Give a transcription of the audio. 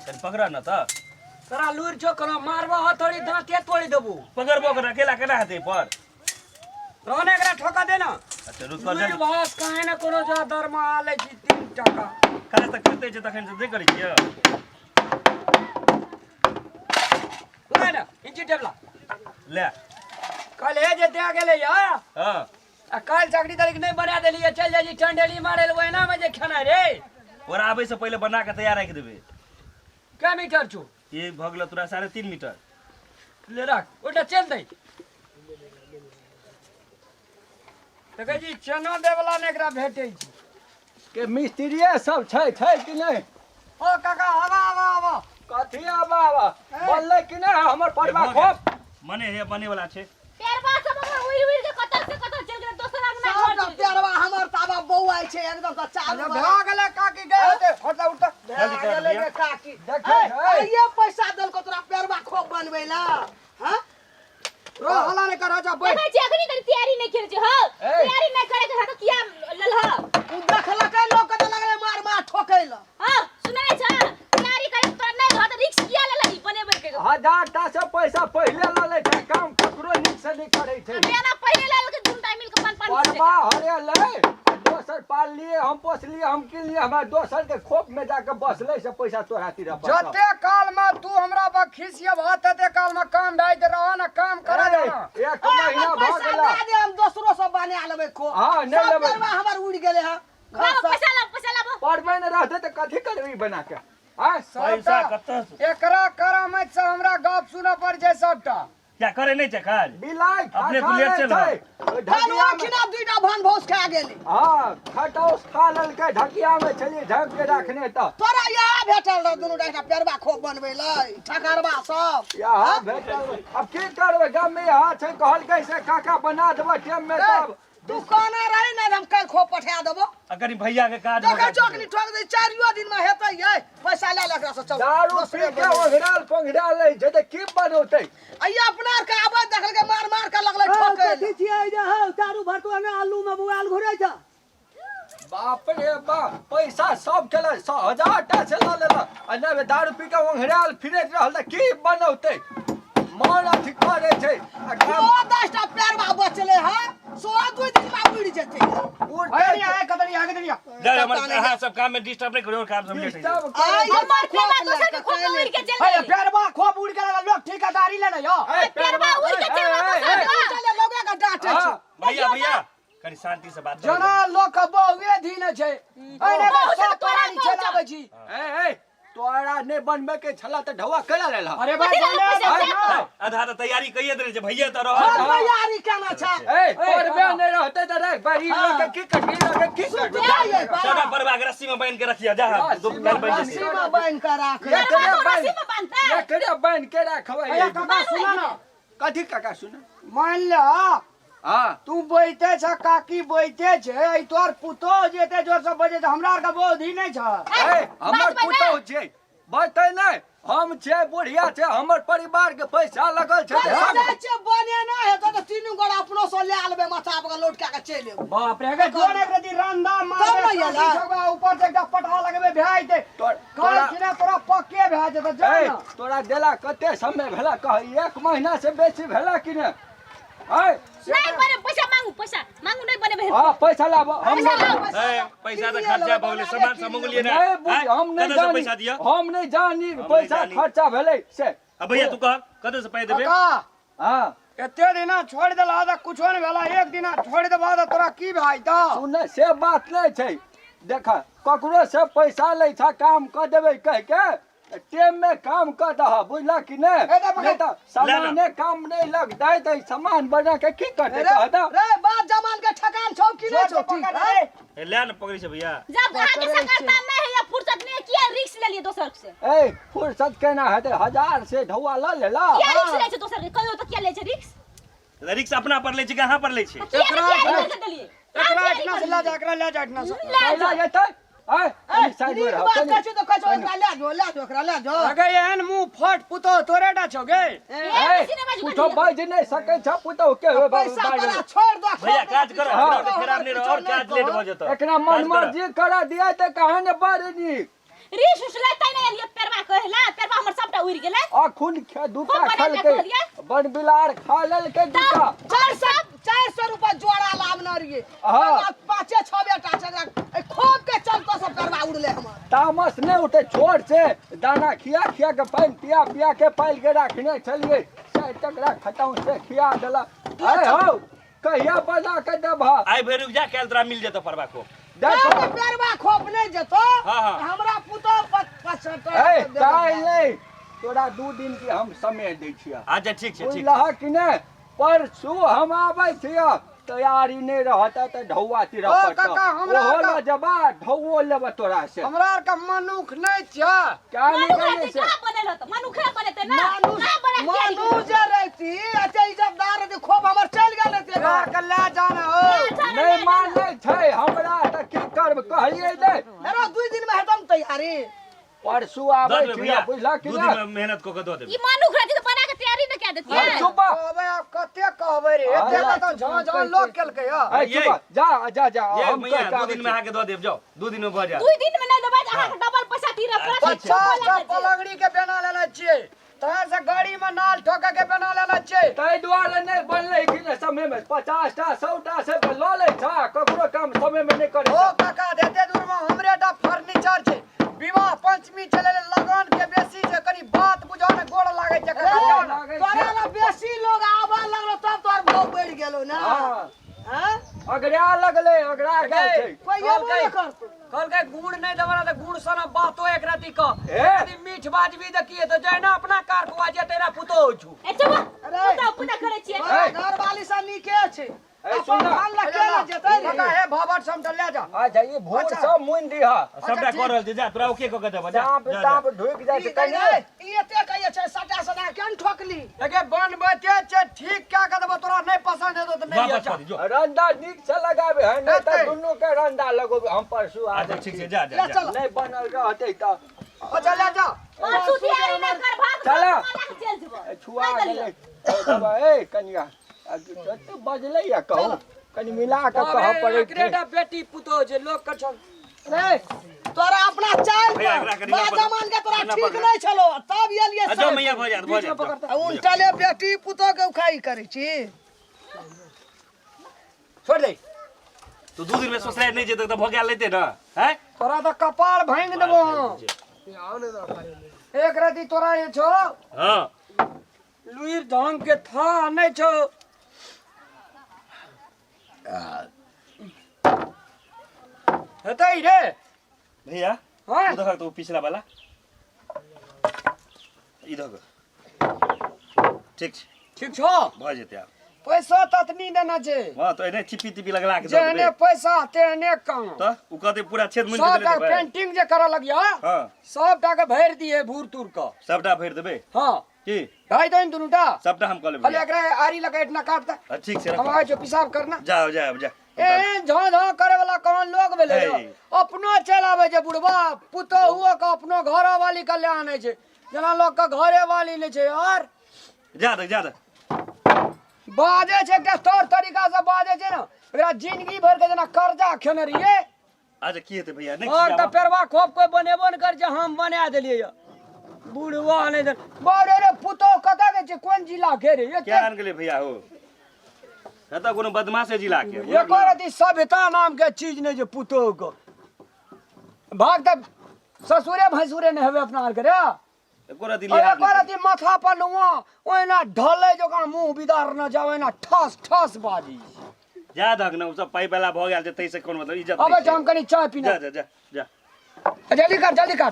तन पकड़ा न त तोरा लूर छो करो मारबो हथौड़ी दांते तोड़ी देबो पकड़बो कर अकेला केना हेतै पर रोने एकरा ठोका दे ना अच्छा रुक लूर बस काहे न कोनो जा दरमा आले छी 3 टका काले तक खेते छै तखन से दे करै छियै ले ना इंची टेबला ले कल हे जे दे गेले या हां आ काल चाकरी तारीख नहीं बना देलिए चल जाई टंडेली मारे ले ओना में जे खाना रे और आबै से पहले बना के तैयार राख देबे क्या मीटर छो ये भगलो तोरा 3.5 मीटर ले रख ओटा चल दई त कह जी चनो देवला ने एकरा भेटै छी के मिस्त्रीए सब छै कि नहीं ओ काका आवा कथी आवा बोलले कि नहीं हमर परवा खोप मने हे बने वाला छै पेरवा सब हमर उड़ के कतर से कतर चल गेल दोसर अंगना घर सब पेरवा हमर ताबा बौआइ छै एकदम त चालू भा गेले काकी गए होते हटा उठ जल्दी कर गेले लिया काकी देखे है ये पैसा दल को तोरा पेरवा खोप बनबै ला हां रो हला ने कर जा बैठ देखै छी अखनी तक तैयारी नहीं करे छी हो तैयारी नहीं करे के त किया ललह तू देखला के लोग के लगले मार ठोकैला हां सुनै छ तैयारी करे त नहीं हो त रिक्स किया ललही बनेबै के 1000 टा से पैसा पहले ल ले छै काम ककरो नीक से नहीं करे छै बेना पहिले लाल के झुमटा मिल के 5 परवा हरे ले दोसर पाल लिए हम पोस लिए हम किन लिए हमरा दोसर के खोप में जाके बसले से पैसा तोरा तीर पर जते काल में तू हमरा पर खिसिया भात ते काल में काम भाई दे रहा ना काम करा दे एक महीना भ पैसा गेला दे दे हम दोसरो सब बना लेबै खो हां नहीं लेबै पेरवा हमर उड़ गेले ह पैसा ला परवे न रहते त कथि करबी बना के हां पैसा कत्ता एकरा करामत से हमरा गप सुन पड़ जाय सबटा क्या करे नहीं छै काज बिलाई अपने प्लेट से लो ढलुआ खिना दुईटा भान भौस खा गेली हां खटौस खा लेल के ढकिया में छली ढक के रखने त तोरा यहाँ भेटल रह दुनू डाटा पेरवा खोप बनबै लै ठकरवा सब यहाँ भेटल अब की करबै गाम में यहाँ छै कहल कैसे काका बना देबो टेम में तब तू कहना रही ना हम कल खोप पठा देबो अगर भैया के काज देखा चौकनी ठोक दे 4 दिन में हेतै ये पैसा ले लकरा से चल दारू पी के ओघराल पंघराल ले जे त की बनौतै अइया अपना के आवाज देखल के मार के लगले ठोकै कथी छियै जे हौ दारू भरतो में आलू में बुआल घुरै छ बाप रे बाप पैसा सब केला 1000 टा से ल लेला आ ना दारू पी के ओघराल फिरैत रहल त की बनौतै मन अथी करे छै आ काम 10 टा पेरवा बचले है 102 दिन में उड़ जेतै अरे आए कदरी आगे दरिया जा हमर हां सब काम में डिस्टर्ब नहीं करियो काम सब लेट है हमर पेरवा दोसर के खोप उड़ के चल अरे पेरवा खोप उड़ के लोग ठेकेदारी लेना यो पेरवा उड़ के चल चले लोगे का डांटे छै भैया कनी शांति से बात जना लोग के बहुए धीने छै अरे सब तोरा नी चलाबै छी ए तोरा ने बनबे के छला त ढवा केला लेला अरे भाई बोले आधा तो तैयारी कइए दे छै भैया त रह हम तैयारी केना छै ए परबे नहीं रहते त रे बड़ी लोग के की करबी सादा परवा के रस्सी में बांध के रखिया जा दो कल बन जैसे सीमा बांध के राख एकरे बांध के रखबै अरे काका सुना ना कथी काका सुन मान ले हां तू बैठे छ काकी बैठे छै ई तोर पुतो जेते जोर से बजे हमरा आर के बोधी नहीं छ ए हमर पुतो छै बते नहीं हम छै बुढ़िया छै हमर परिवार के पैसा लगल छै सब छै बने ना है तो तीनू गोड़ा अपनो से ले आलबे माथा पर लोट के चले बाप रे के जोर एक रति रंदा मारे ऊपर से एकटा पटवा लगबे भाई दे काल किना तोरा पक्के भै जेत जा ना तोरा देला कते समय भेला कह 1 महीना से बेसी भेला कि ने नहीं बने पैसा मांगू नहीं बने बहन हां पैसा लाबो हम पैसा तो खर्चा भगले सामान सब मंग लिए ना हम नहीं जानी पैसा दिया हम नहीं जानी पैसा खर्चा भेले से अब भैया तू कह कदे से पैसा देबे हां एते दिना छोड़ देला त कुछो नहीं भेला एक दिना छोड़ देबा त तोरा की भाई त सुन से बात नहीं छै देखा ककरो से पैसा ले छ काम क देबे कह के टेम में काम कर दहा बुझला कि नहीं तो सामान काम नहीं लग दे तो सामान बना के की करते कहता रे बात जमान के ठकान छौ कि नहीं छौ ठीक ले ना पकड़ी से भैया जब आगे से करता नहीं है या फुर्सत नहीं किया रिक्स ले लिए दोसर से ए फुर्सत केना हेते 1000 से ढौआ ल लेला क्या रिक्स ले छै दोसर के कहियो तो क्या ले छै रिक्स रिक्स अपना पर ले छै कहां पर ले छै एकरा इतना से ला जा एकरा ले जा इतना से ले जेते ए साइड में रहो बात कहै तो कहै एकरा ले जो एकरा ले जो अगे एहन मुंह फट पुतो तोरेटा छौ गे पुतो बाज नहीं सके छ पुतो के पैसा तोरा छोड़ दो भैया काज कर खराब नहीं रहो और काज लेट हो जतो एकरा मन मर्जी करा दिया त कहां ने बारनी रिस उस लेतै नहीं लिए पेरवा कहला अखुन दूटा खेलकै बन बिलार खा लेलकै दूटा 400 रुपया जोड़ा लावना रहिए हाँ। 5-6 बेटा छै खोप के चलतो सब करवा उड़ले हमर तामस नहीं उठे छोड़ से दाना खिया खिया के पानी पिया पिया के पाल के रखने चलिए टकरा खटाऊ से खिया देला अरे हो कहिया बजा के देबा आई भे रुक जा काल तोरा मिल जेतो परबा को देखो पेरवा खोप नहीं जतो हाँ। हमरा पुतो 500 ए काई नहीं तोरा 2 दिन के हम समय दै छियै अच्छा ठीक छै ठीक बुझलह कि नहीं परसू हम आबै छियै तैयारी नहीं रहता तो ढौआ तीरा ओ पट काका, हमरा होला का- जबा ढौओ लेब तोरा से हमरा आर के मनुख नहीं छ क्या नहीं मानू करे रहते से का बनेल होत मानू खा बनेते ना ना बने मानू जे रहती अच्छा इज्जतदार रहती खोप हमर चल गेल रहती घर के ले जाना हो नहीं माने छै हमरा त की करब कहलिए दे अरे 2 दिन में हेतम तैयारी परसू आबै दे दे भैया छियै बुझला कि 2 नहीं दिन में मेहनत को दे दे ई मानू खा तो बना के तैयारी न क्या देती है चुप कहबै आप कते कहबै रे हाँ, देखा तो हाँ, जहां लोग केलकै ह ए ये- चुप जा जा जा ये हम भैया कह 2 दिन में आके दे देब जाओ 2 दिन में भ जा 2 दिन में नहीं देबा अहाँ के डबल पैसा तीर पड़ा 50 टा पलंगड़ी के बना लेले छियै तहन से गाड़ी में नाल ठोके के बना लेले छियै तै दुआरे नहीं बनले कि ने समय में 50 टा 100 टा से ल ले छ ककरो काम समय में नहीं करे ओ काका देते दूर में हमरे टा फर्नीचर छै विवाह पंचमी चले लगन के बेसी जे कनी बात बुझा ने गोड़ लागे छै काका लागे तोरा ला बेसी लोग आवा लगलो तब तोर भाव बढ़ गेलो ना हां हैं अगड़ा लगले अगड़ा गेल छै कोई ये बोल करतो कहलकै गुड़ नहीं देवला त गुड़ सना बातो एक राती क ए? यदि मीठ बाजबी देखिए तो जैना अपना कार को जे तेरा पुतो छु ए चुप अरे पुता करे छिए ए? घर वाली सा नीके छै ए सुन अपन ला के ला जेतै काका हे भाबाट समट ले जा अच्छा ये भूल अच्छा। सब मुन दिहा सबटा कर रहल छै जा तोरा ओके को के देब जा दांत जा, जा दांत ढुक जाय छै कनी ई एते कहिए छै सटा सना केन ठोकली देखे बनबते छै ठीक क्या कर देबो तोरा नहीं पसंद हेतो त नहीं वापस अच्छा कर दी जो रंदा नीक से लगाबे है नहीं तो एते। दुनू के रंदा लगोबे हम परसू आ अच्छा ठीक छै जा ले जा जा चल नहीं बनल रहते तो अच्छा ले जा परसू तैयारी न कर भाग चला। चल जब छुआ गेले ए कनिया तो बजले या कहू कनी मिला के कह पड़े क्रेटा बेटी पुतो जे लोग के छ रे तोरा अपना चाल भैया, एकरा कनी बात पकड़। जमान के तोरा कनी ठीक पकड़। नहीं चलो तब ये लिए अच्छा मैया भ जा भ जा उन चले बेटी पुतो के उखाई करे छी छोड़ दे तू 2 दिन में ससुराल नहीं जेते त भोगा लेते न हैं तोरा तो कपाल भांग देबो एक राती तोरा ये छो हां लुईर ढंग के था नहीं छो हेतै रे भैया हां उधर तो पिछला वाला इधर ठीक छै ठीक छो भ जेते आब पैसा ततनी देना छै हां तो एने छिपी तिपी लगला के दे जेने देबे पैसा तेने काम तो उ कहते पूरा छेद मुन सब दे टा देबे पेंटिंग जे करऽ लगिया हां सब टा के भर दिए भूर तुर का सबटा भर देबे हां की ढाई दिन दुनुटा सबटा हम कर खाली लेबे एकरा आरी लगा इतना काटता ठीक छै हम रखो आए जो पेशाब करना जाओ जाओ जा ए झा झा करे वाला कौन लोग भेले है। अपनो चलावे जे बुढ़वा पुतो हुआ का अपनो घर वाली के ले आने छै जना लोग का घरे वाली ने छै यार जा दे बाजे छै एकटा तौर तरीका से बाजे छै ना एकरा जिंदगी भर के जना कर्जा खेने रहिए आज की हेते भैया नहीं और त पेरवा खोप कोई बनेबो न कर जे हम बना देलिए या बुढ़वा ने दे बारे रे पुतो कता के छै कोन जिला के रे क्या आन गेले भैया हो हेता कोनो बदमाश जिला के एकर अथी सभ्यता नाम के चीज नहीं जे पुतो को भाग त ससुरे भैंसुरे ने हेबे अपना आर के रे एको रति और लिया एकर अथी माथा पर नुआ ओइना ढले जका मुंह बिदार न जावे ना ठस ठस बाजी जा दक न सब पाई वाला भ गेल जे तै से कोन मतलब इज्जत अबे हम कनी चाय पीना जा जा जा जा जल्दी कर